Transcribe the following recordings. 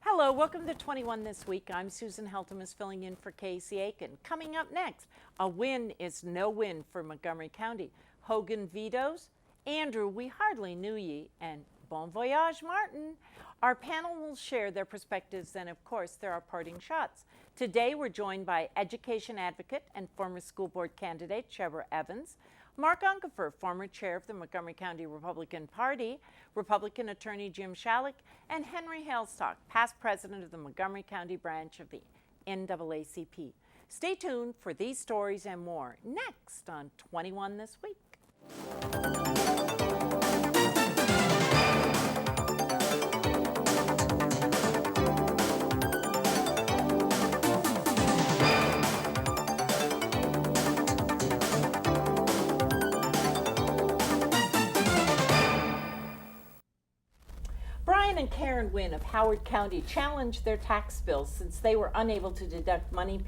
Hello, welcome to 21 This Week. I'm Susan Heltemes filling in for Casey Aiken. Coming up next, a win is no win for Montgomery County. Hogan vetoes, Andrew, we hardly knew ye, and bon voyage, Martin. Our panel will share their perspectives and, of course, there are parting shots. Today, we're joined by education advocate and former school board candidate Shebra Evans, Mark Uncapher, former chair of the Montgomery County Republican Party, Republican attorney Jim Shalleck, and Henry Hailstock, past president of the Montgomery County branch of the NAACP. Stay tuned for these stories and more next on 21 This Week. Brian and Karen Wynne of Howard County challenged their tax bills since they were unable to deduct money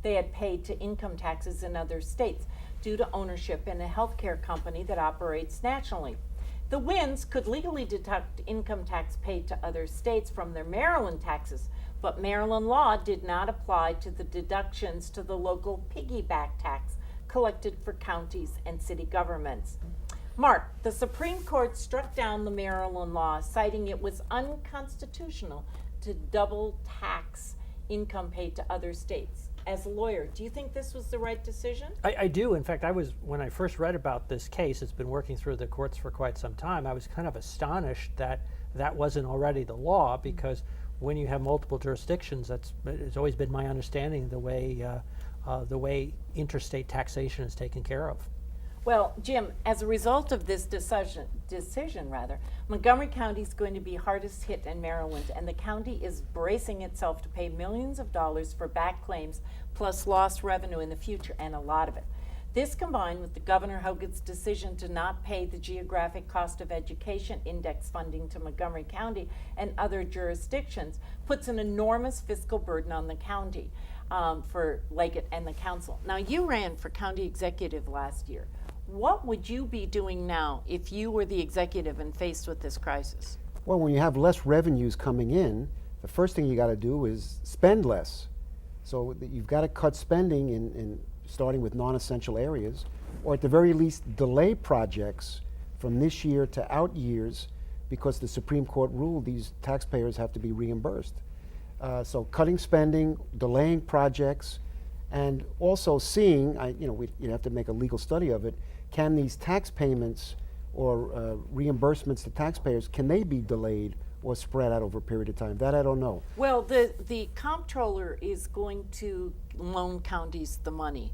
they had paid to income taxes in other states due to ownership in a healthcare company that operates nationally. The Wynnes could legally deduct income tax paid to other states from their Maryland taxes, but Maryland law did not apply to the deductions to the local piggyback tax collected for counties and city governments. Mark, the Supreme Court struck down the Maryland law, citing it was unconstitutional to double tax income paid to other states. As a lawyer, do you think this was the right decision? I do. In fact, when I first read about this case, it's been working through the courts for quite some time, I was kind of astonished that that wasn't already the law, because when you have multiple jurisdictions, it's always been my understanding the way interstate taxation is taken care of. Well, Jim, as a result of this decision, Montgomery County is going to be hardest hit in Maryland, and the county is bracing itself to pay millions of dollars for back claims plus lost revenue in the future, and a lot of it. This, combined with the Governor Hogan's decision to not pay the geographic cost of education index funding to Montgomery County and other jurisdictions, puts an enormous fiscal burden on the county for Leggett and the council. Now, you ran for county executive last year. What would you be doing now if you were the executive and faced with this crisis? Well, when you have less revenues coming in, the first thing you got to do is spend less. So you've got to cut spending in starting with non-essential areas, or at the very least delay projects from this year to out years, because the Supreme Court ruled these taxpayers have to be reimbursed. So cutting spending, delaying projects, and also seeing, you have to make a legal study of it, can these tax payments or reimbursements to taxpayers, can they be delayed or spread out over a period of time? That I don't know. Well, the comptroller is going to loan counties the money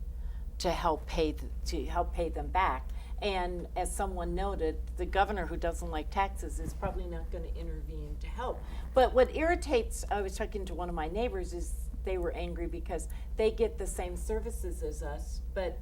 to help pay them back. And as someone noted, the governor, who doesn't like taxes, is probably not going to intervene to help. But what irritates, I was talking to one of my neighbors, is they were angry because they get the same services as us, but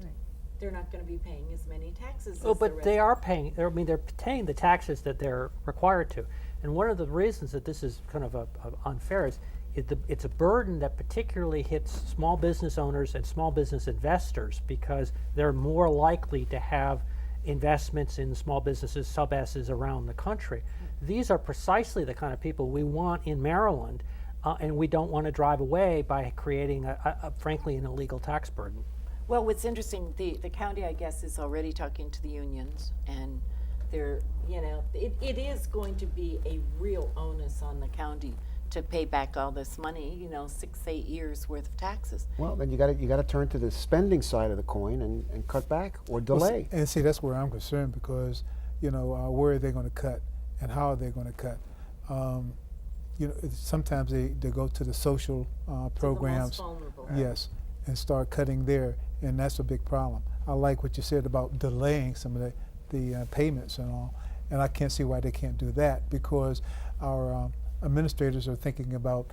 they're not going to be paying as many taxes. Oh, but they are paying. They're paying the taxes that they're required to. And one of the reasons that this is kind of unfair is it's a burden that particularly hits small business owners and small business investors, because they're more likely to have investments in small businesses, sub-S's around the country. These are precisely the kind of people we want in Maryland, and we don't want to drive away by creating, frankly, an illegal tax burden. Well, what's interesting, the county, I guess, is already talking to the unions, and they're, it is going to be a real onus on the county to pay back all this money, 6-8 years worth of taxes. Well, then you got to turn to the spending side of the coin and cut back or delay. Well, and see, that's where I'm concerned, because where are they going to cut and how are they going to cut? Sometimes they go to the social programs, the most vulnerable. Yes, and start cutting there, and that's a big problem. I like what you said about delaying some of the payments and all, and I can't see why they can't do that, because our administrators are thinking about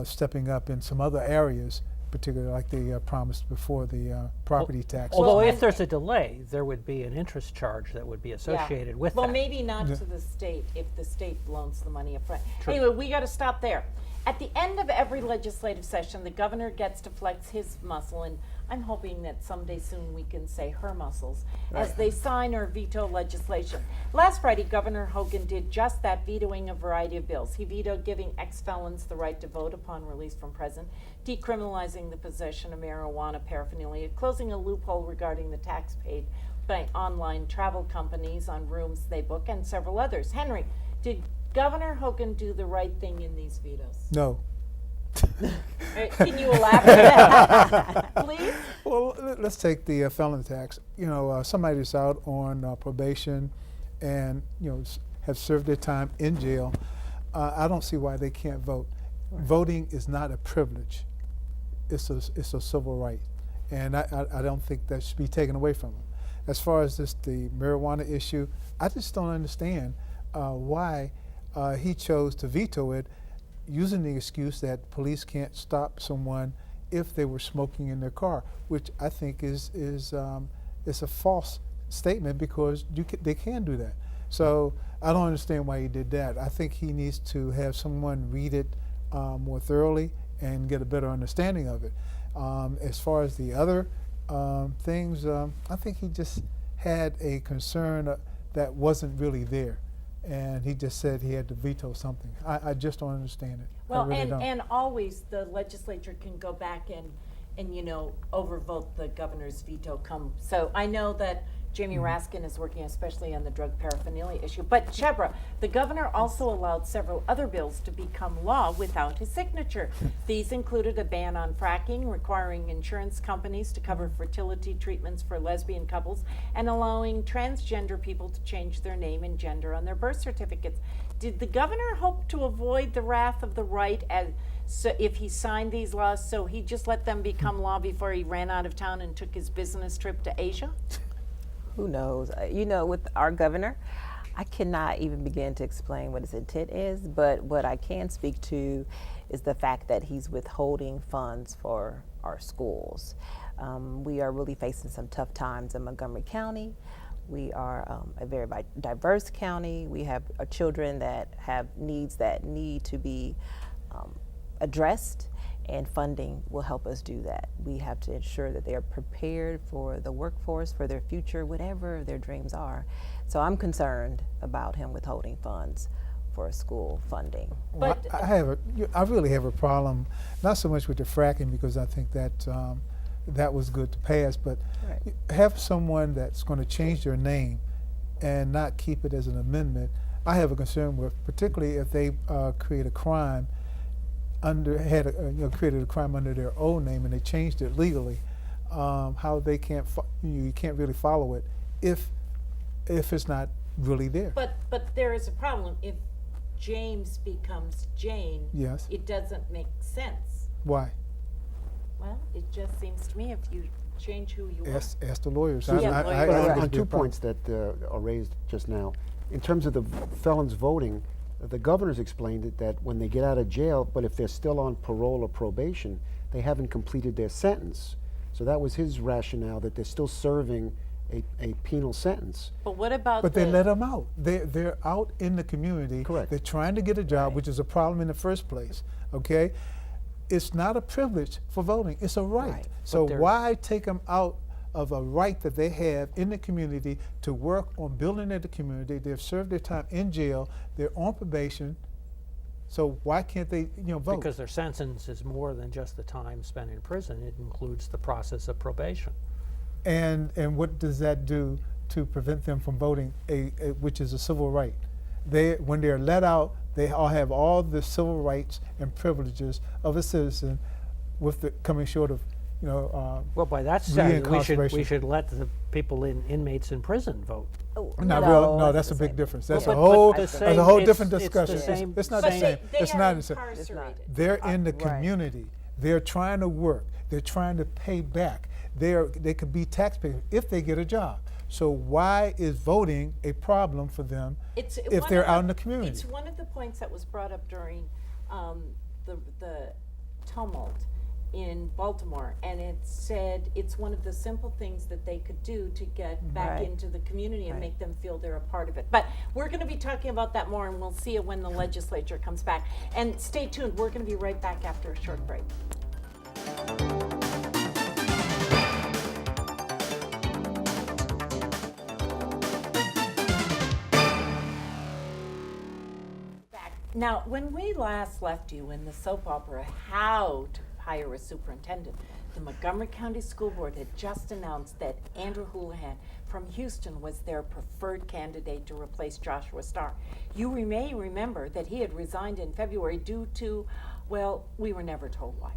stepping up in some other areas, particularly like they promised before, the property tax. Although if there's a delay, there would be an interest charge that would be associated with that. Well, maybe not to the state if the state loans the money up front. Anyway, we got to stop there. At the end of every legislative session, the governor gets to flex his muscle and I'm hoping that someday soon we can say her muscles, as they sign or veto legislation. Last Friday, Governor Hogan did just that, vetoing a variety of bills. He vetoed giving ex-felons the right to vote upon release from prison, decriminalizing the possession of marijuana paraphernalia, closing a loophole regarding the tax paid by online travel companies on rooms they book, and several others. Henry, did Governor Hogan do the right thing in these vetoes? No. Can you elaborate, please? Well, let's take the felon tax. You know, somebody that's out on probation and, you know, have served their time in jail, I don't see why they can't vote. Right. Voting is not a privilege. It's a civil right. And I don't think that should be taken away from them. As far as the marijuana issue, I just don't understand why he chose to veto it, using the excuse that police can't stop someone if they were smoking in their car, which I think is a false statement, because they can do that. So I don't understand why he did that. I think he needs to have someone read it more thoroughly and get a better understanding of it. As far as the other things, I think he just had a concern that wasn't really there. And he just said he had to veto something. I just don't understand it. Well, really don't. And always the legislature can go back and you know, overvote the governor's veto come. So I know that Jamie Raskin is working especially on the drug paraphernalia issue. But Shebra, the governor also allowed several other bills to become law without his signature. These included a ban on fracking, requiring insurance companies to cover fertility treatments for lesbian couples, and allowing transgender people to change their name and gender on their birth certificates. Did the governor hope to avoid the wrath of the right so if he signed these laws, so he just let them become law before he ran out of town and took his business trip to Asia? Who knows? You know, with our governor, I cannot even begin to explain what his intent is, but what I can speak to is the fact that he's withholding funds for our schools. We are really facing some tough times in Montgomery County. We are a very diverse county. We have children that have needs that need to be addressed, and funding will help us do that. We have to ensure that they are prepared for the workforce, for their future, whatever their dreams are. So I'm concerned about him withholding funds for school funding. Well, I really have a problem, not so much with the fracking, because I think that that was good to pass, but Right. have someone that's going to change their name and not keep it as an amendment. I have a concern with, particularly if they create a crime created a crime under their own name and they changed it legally, how they can't you can't really follow it if it's not really there. But there is a problem. If James becomes Jane, Yes. it doesn't make sense. Why? Well, it just seems to me if you change who you are. Ask the lawyers. Susan, I lawyers. think On it'd be a 2 problem. points that are raised just now, in terms of the felons voting, the governor's explained it that when they get out of jail, but if they're still on parole or probation, they haven't completed their sentence. So that was his rationale, that they're still serving a penal sentence. But what about But they let them out. They're out in the community. Correct. They're trying to get a job, which is a problem in the first place. Okay, it's not a privilege for voting; it's a right. Right. So But why take them out of a right that they have in the community to work on building the community? They've served their time in jail. They're on probation. So why can't they, vote? Because their sentence is more than just the time spent in prison. It includes the process of probation. And what does that do to prevent them from voting, which is a civil right? When they're let out, they all have all the civil rights and privileges of a citizen, with the coming short of, Well, by that standard, we reincarceration. should let the people inmates in prison vote. Oh, No, that's the a big same. difference. That's But a whole the that's same- a whole it's- different it's the discussion. same- It's not But the same. they It's are not the same. incarcerated. They're in the Right. community. They're trying to work. They're trying to pay back. They could be taxpayers if they get a job. So why is voting a problem for them It's if one they're of out in the community? It's one of the points that was brought up during the tumult in Baltimore, and it said it's one of the simple things that they could do to get back Right. into the community and Right. make them feel they're a part of it. But we're going to be talking about that more, and we'll see it when the legislature comes back. And stay tuned. We're going to be right back after a short break. Now, when we last left you in the soap opera, How to Hire a Superintendent, the Montgomery County School Board had just announced that Andrew Houlihan from Houston was their preferred candidate to replace Joshua Starr. You may remember that he had resigned in February due to, well, we were never told why.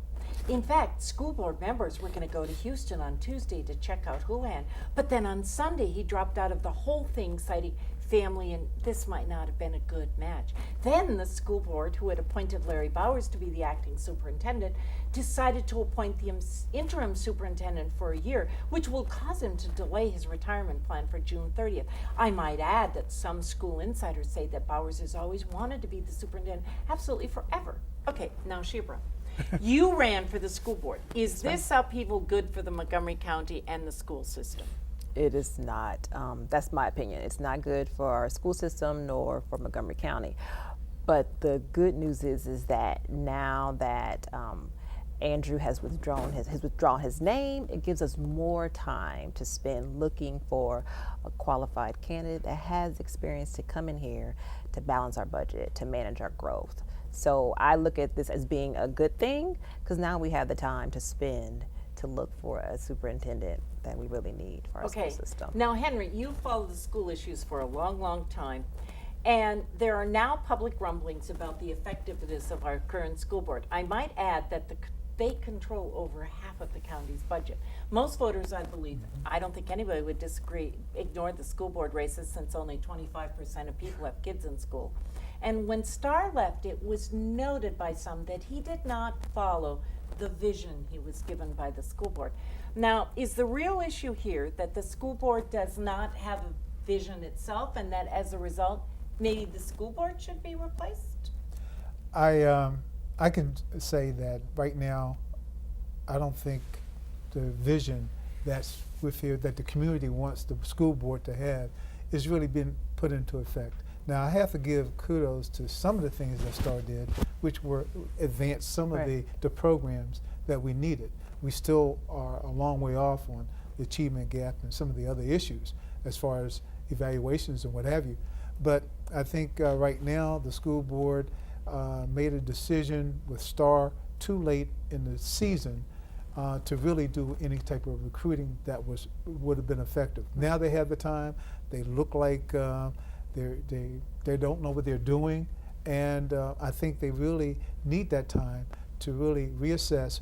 In fact, school board members were going to go to Houston on Tuesday to check out Houlihan, but then on Sunday he dropped out of the whole thing, citing family, and this might not have been a good match. Then the school board, who had appointed Larry Bowers to be the acting superintendent, decided to appoint the interim superintendent for a year, which will cause him to delay his retirement plan for June 30th. I might add that some school insiders say that Bowers has always wanted to be the superintendent absolutely forever. Okay, now Shebra. You ran for the school board. Is this upheaval good for the Montgomery County and the school system? It is not. That's my opinion. It's not good for our school system nor for Montgomery County. But the good news is that now that Andrew has withdrawn his name, it gives us more time to spend looking for a qualified candidate that has experience to come in here to balance our budget, to manage our growth. So I look at this as being a good thing, because now we have the time to spend to look for a superintendent that we really need for our school system. Now, Henry, you followed the school issues for a long, long time, and there are now public rumblings about the effectiveness of our current school board. I might add that they control over half of the county's budget. Most voters, I believe, I don't think anybody would disagree, ignored the school board races, since only 25% of people have kids in school. And when Starr left, it was noted by some that he did not follow the vision he was given by the school board. Now, is the real issue here that the school board does not have a vision itself, and that as a result, maybe the school board should be replaced? I can say that right now, I don't think the vision that's with here that the community wants the school board to have is really been put into effect. Now, I have to give kudos to some of the things that Starr did, which were advance some of the programs that we needed. We still are a long way off on the achievement gap and some of the other issues as far as evaluations and what have you. But I think right now the school board made a decision with Starr too late in the season to really do any type of recruiting that would have been effective. Now they have the time. They look like they don't know what they're doing, and I think they really need that time to really reassess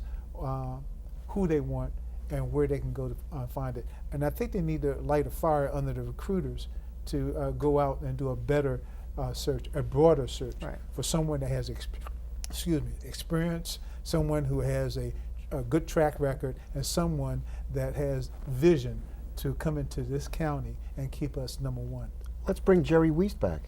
who they want and where they can go to find it. And I think they need to light a fire under the recruiters to go out and do a better search, a broader search for someone that has experience, someone who has a good track record, and someone that has vision to come into this county and keep us #1. Let's bring Jerry Wiest back.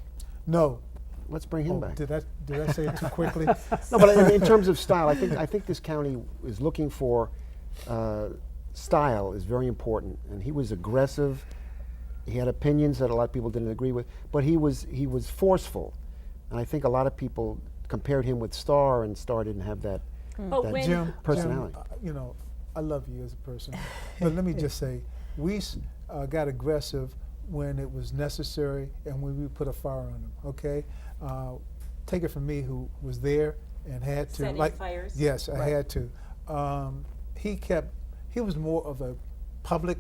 No. Let's bring him back. Did I say it too quickly? No, but in terms of style, I think this county is looking for style is very important, and he was aggressive. He had opinions that a lot of people didn't agree with, but he was forceful, and I think a lot of people compared him with Starr, and Starr didn't have that, Jim, personality. Jim, I love you as a person, but let me just say, we got aggressive when it was necessary and when we put a fire on him. Okay, take it from me, who was there and had to. Setting fires. Yes, I had to. He was more of a public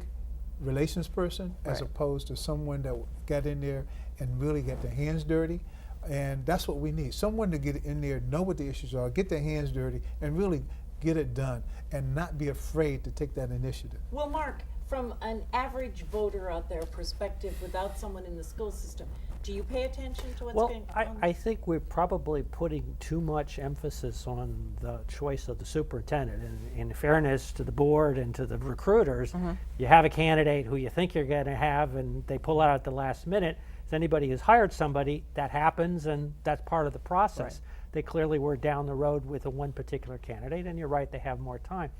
relations person as opposed to someone that got in there and really got their hands dirty. And that's what we need. Someone to get in there, know what the issues are, get their hands dirty, and really get it done, and not be afraid to take that initiative. Well, Mark, from an average voter out there perspective, without someone in the school system, do you pay attention to what's going on? I think we're probably putting too much emphasis on the choice of the superintendent. And in fairness to the board and to the recruiters, you have a candidate who you think you're going to have, and they pull out at the last minute. As anybody who's hired somebody, that happens, and that's part of the process. They clearly were down the road with one particular candidate, and you're right, they have more time.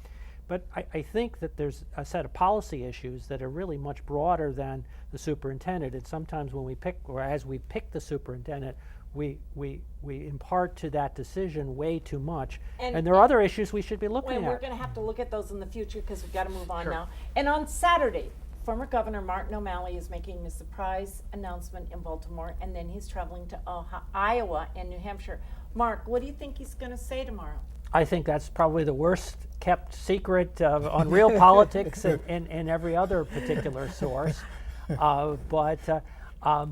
But I think that there's a set of policy issues that are really much broader than the superintendent. And sometimes when we pick, or as we pick the superintendent, we impart to that decision way too much. And there are other issues we should be looking at. We're going to have to look at those in the future because we've got to move on now. And on Saturday, former Governor Martin O'Malley is making a surprise announcement in Baltimore, and then he's traveling to Iowa and New Hampshire. Mark, what do you think he's going to say tomorrow? I think that's probably the worst kept secret on real politics and every other particular source. But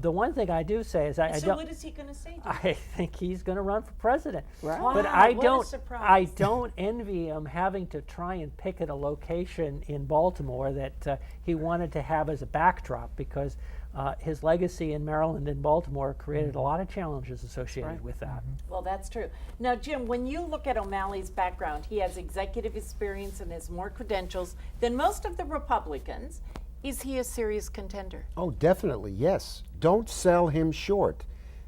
the one thing I do say is So what is he going to say? I think he's going to run for president. Right. But Wow, I what a don't. surprise. I don't envy him having to try and pick at a location in Baltimore that he wanted to have as a backdrop, because his legacy in Maryland and Baltimore created a lot of challenges associated with that. Well, that's true. Now, Jim, when you look at O'Malley's background, he has executive experience and has more credentials than most of the Republicans. Is he a serious contender? Oh, definitely, yes. Don't sell him short.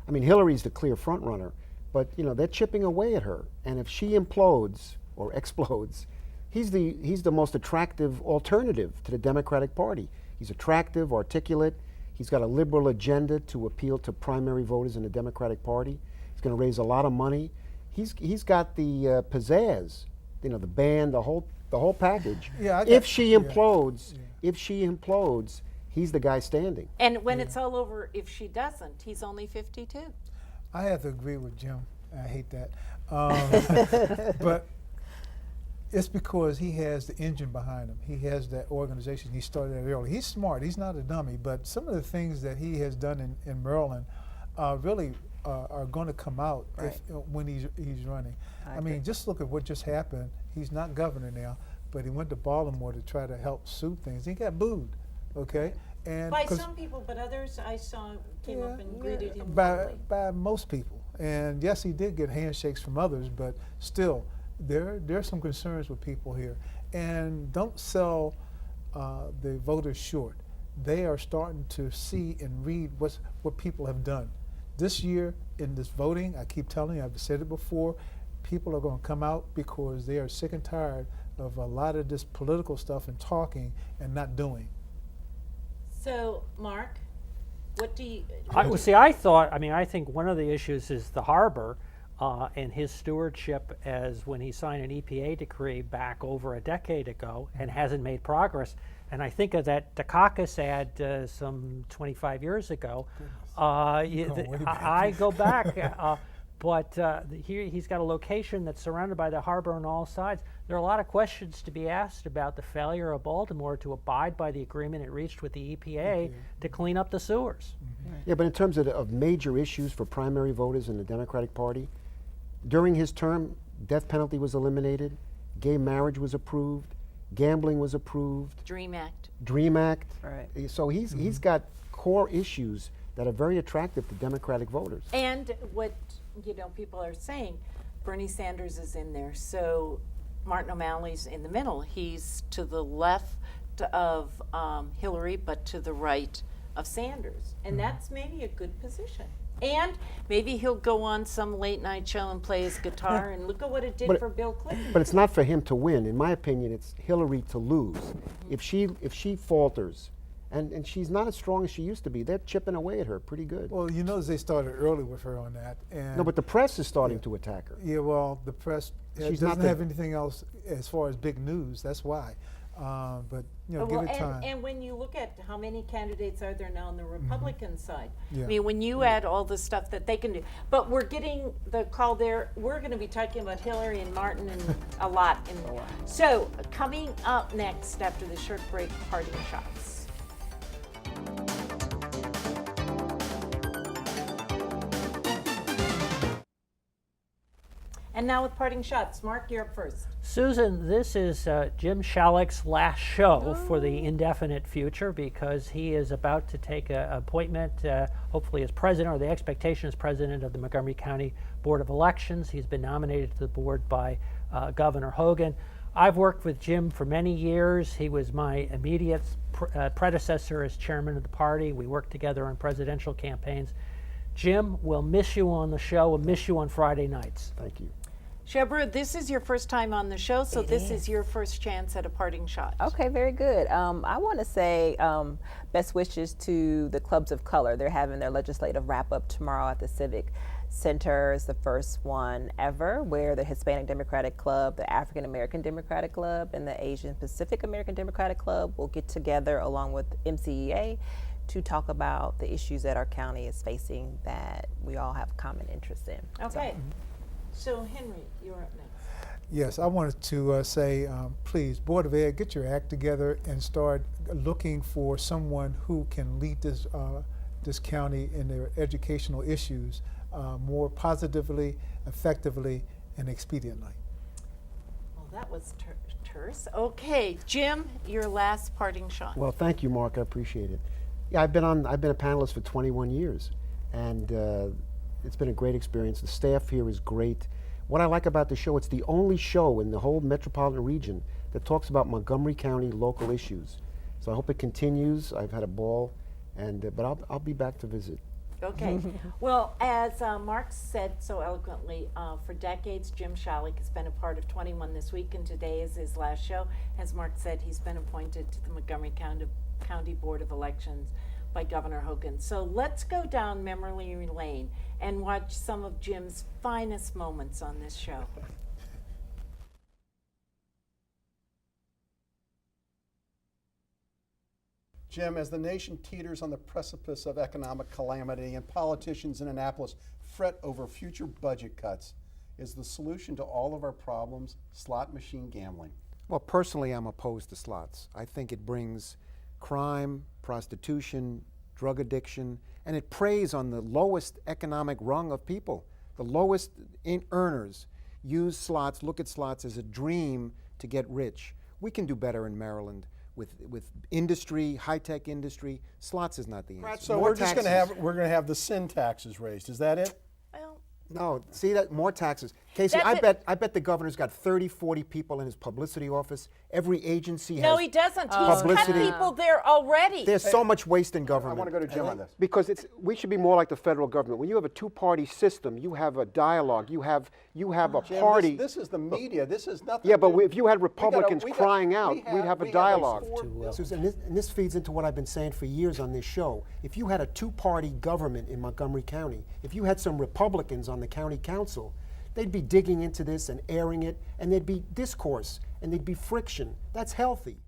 I mean, Hillary's the clear front runner, but they're chipping away at her. And if she implodes or explodes, he's the most attractive alternative to the Democratic Party. He's attractive, articulate. He's got a liberal agenda to appeal to primary voters in the Democratic Party. He's going to raise a lot of money. He's got the pizzazz, the band, the whole package. Yeah, if she implodes, he's the guy standing. And when it's all over, if she doesn't, he's only 52. I have to agree with Jim. I hate that. But it's because he has the engine behind him. He has that organization. He started it early. He's smart. He's not a dummy. But some of the things that he has done in Maryland really are going to come out when he's running. I mean, just look at what just happened. He's not governor now, but he went to Baltimore to try to help soothe things. He got booed, okay? And By some people, but others I saw came up and greeted him warmly. by most people. And yes, he did get handshakes from others, but still, there's some concerns with people here. And don't sell the voters short. They are starting to see and read what people have done. This year in this voting, I keep telling you, I've said it before, people are going to come out because they are sick and tired of a lot of this political stuff and talking and not doing. So, Mark, what do you... I think one of the issues is the harbor and his stewardship, as when he signed an EPA decree back over a decade ago and hasn't made progress. And I think of that Dukakis ad some 25 years ago. I go back, but here he's got a location that's surrounded by the harbor on all sides. There are a lot of questions to be asked about the failure of Baltimore to abide by the agreement it reached with the EPA to clean up the sewers. Yeah, but in terms of major issues for primary voters in the Democratic Party, during his term, death penalty was eliminated, gay marriage was approved, gambling was approved. Dream Act. Right. So he's got core issues that are very attractive to Democratic voters. And what people are saying, Bernie Sanders is in there, so Martin O'Malley's in the middle. He's to the left of Hillary, but to the right of Sanders, and that's maybe a good position. And maybe he'll go on some late night show and play his guitar, and look at what it did for Bill Clinton. But it's not for him to win. In my opinion, it's Hillary to lose. If she falters, and she's not as strong as she used to be, they're chipping away at her pretty good. Well, you notice they started early with her on that. And No, but the press is starting to attack her. yeah, well, the press doesn't have anything else as far as big news. That's why. But give it time. And when you look at how many candidates are there now on the Republican side, Yeah. I mean, when you add all the stuff that they can do, but we're getting the call there. We're going to be talking about Hillary and Martin and a lot. So coming up next after the short break, parting shots. And now with parting shots, Mark, you're up first. Susan, this is Jim Shalleck's last show for the indefinite future, because he is about to take an appointment, hopefully as president, or the expectation as president of the Montgomery County Board of Elections. He's been nominated to the board by Governor Hogan. I've worked with Jim for many years. He was my immediate predecessor as chairman of the party. We worked together on presidential campaigns. Jim, we'll miss you on the show. We'll miss you on Friday nights. Thank you. Shebra, this is your first time on the show, so this is your first chance at a parting shot. Okay, very good. I want to say best wishes to the clubs of color. They're having their legislative wrap-up tomorrow at the Civic Center is the first one ever where the Hispanic Democratic Club, the African American Democratic Club, and the Asian Pacific American Democratic Club will get together along with MCEA to talk about the issues that our county is facing that we all have common interest in. Okay. So Henry, you're up next. Yes, I wanted to say, please, Board of Ed, get your act together and start looking for someone who can lead this this county in their educational issues more positively, effectively, and expediently. Well, that was terse. Okay, Jim, your last parting shot. Well, thank you, Mark. I appreciate it. Yeah, I've been a panelist for 21 years, and it's been a great experience. The staff here is great. What I like about the show, it's the only show in the whole metropolitan region that talks about Montgomery County local issues. So I hope it continues. I've had a ball, and but I'll be back to visit. Okay. Well, as Mark said so eloquently, for decades, Jim Shalleck has been a part of 21 This Week, and today is his last show. As Mark said, he's been appointed to the Montgomery County Board of Elections by Governor Hogan. So let's go down memory lane and watch some of Jim's finest moments on this show. Jim, as the nation teeters on the precipice of economic calamity and politicians in Annapolis fret over future budget cuts, is the solution to all of our problems slot machine gambling? Well, personally, I'm opposed to slots. I think it brings crime, prostitution, drug addiction, and it preys on the lowest economic rung of people. The lowest earners use slots, look at slots as a dream to get rich. We can do better in Maryland with industry, high-tech industry. Slots is not the answer. So More we're just going taxes. to have the sin taxes raised. Is that it? Well, No, see that more taxes. Casey, That's I bet the governor's got 30, 40 people in his publicity office. Every agency no, has he doesn't. He's cut publicity. people there already. There's so much waste in I government. want to go to Jim on this. Because we should be more like the federal government. When you have a two-party system, you have a dialogue, you have a Jim, party. This is the media. This is nothing. Yeah, but to- if you had Republicans we got- crying out, we we'd have a we dialogue. four- Susan, and this feeds into what I've been saying for years on this show. If you had a two-party government in Montgomery County, if you had some Republicans on the county council, they'd be digging into this and airing it, and there'd be discourse, and there'd be friction. That's healthy.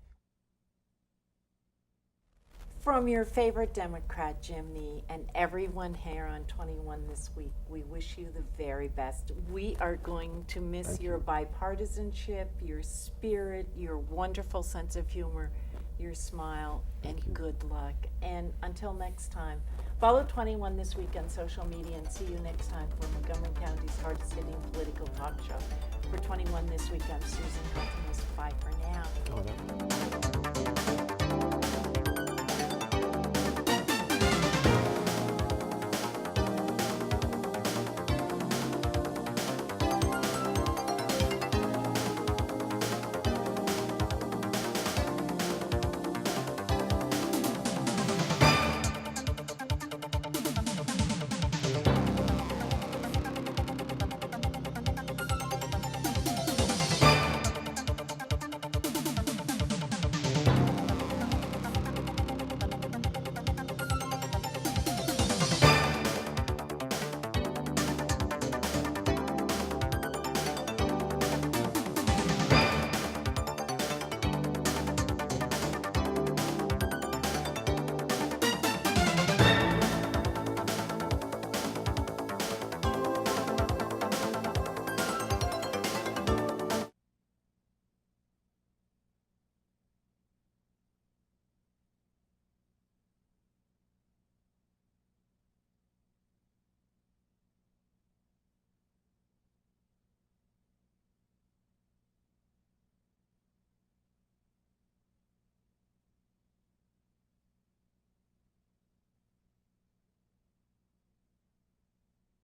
From your favorite Democrat, Jim Nee, and everyone here on 21 This Week, we wish you the very best. We are going to miss your bipartisanship, your spirit, your wonderful sense of humor, your smile, and good luck. And until next time, follow 21 This Week on social media, and see you next time for Montgomery County's hard-hitting political talk show. For 21 This Week, I'm Susan Heltemes. Bye for now. Oh, that-